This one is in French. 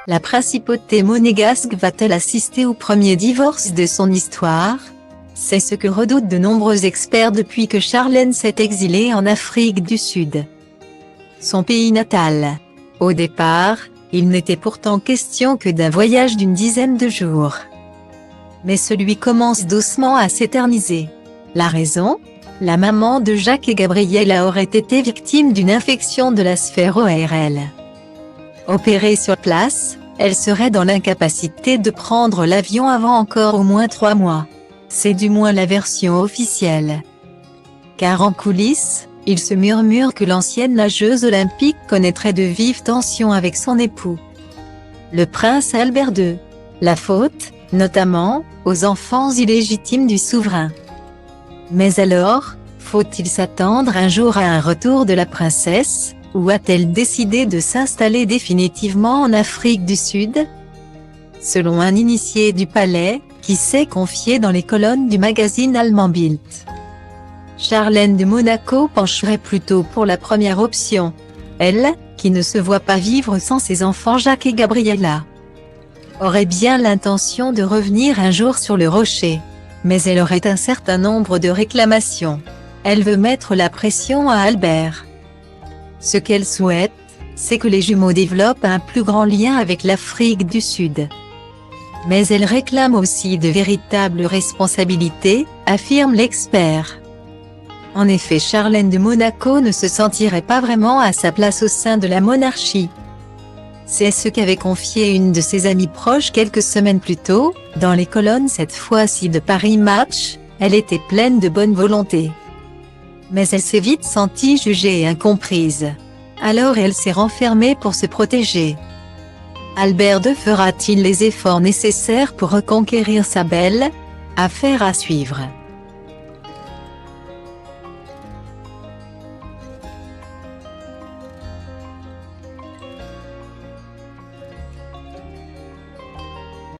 La principauté monégasque va-t-elle assister au premier divorce de son histoire? C'est ce que redoutent de nombreux experts depuis que Charlène s'est exilée en Afrique du Sud, son pays natal. Au départ, il n'était pourtant question que d'un voyage d'une dizaine de jours. Mais celui commence doucement à s'éterniser. La raison? La maman de Jacques et Gabriella aurait été victime d'une infection de la sphère ORL. Opérée sur place, elle serait dans l'incapacité de prendre l'avion avant encore au moins 3 mois. C'est du moins la version officielle. Car en coulisses, il se murmure que l'ancienne nageuse olympique connaîtrait de vives tensions avec son époux, le prince Albert II. La faute, notamment, aux enfants illégitimes du souverain. Mais alors, faut-il s'attendre un jour à un retour de la princesse, ou a-t-elle décidé de s'installer définitivement en Afrique du Sud? Selon un initié du palais, qui s'est confié dans les colonnes du magazine allemand Bild, Charlène de Monaco pencherait plutôt pour la première option. Elle, qui ne se voit pas vivre sans ses enfants Jacques et Gabriella, aurait bien l'intention de revenir un jour sur le rocher. Mais elle aurait un certain nombre de réclamations. Elle veut mettre la pression à Albert. Ce qu'elle souhaite, c'est que les jumeaux développent un plus grand lien avec l'Afrique du Sud. Mais elle réclame aussi de véritables responsabilités, affirme l'expert. En effet, Charlène de Monaco ne se sentirait pas vraiment à sa place au sein de la monarchie. C'est ce qu'avait confié une de ses amies proches quelques semaines plus tôt, dans les colonnes cette fois-ci de Paris Match. Elle était pleine de bonne volonté. Mais elle s'est vite sentie jugée et incomprise. Alors elle s'est renfermée pour se protéger. Albert II fera-t-il les efforts nécessaires pour reconquérir sa belle? Affaire à suivre.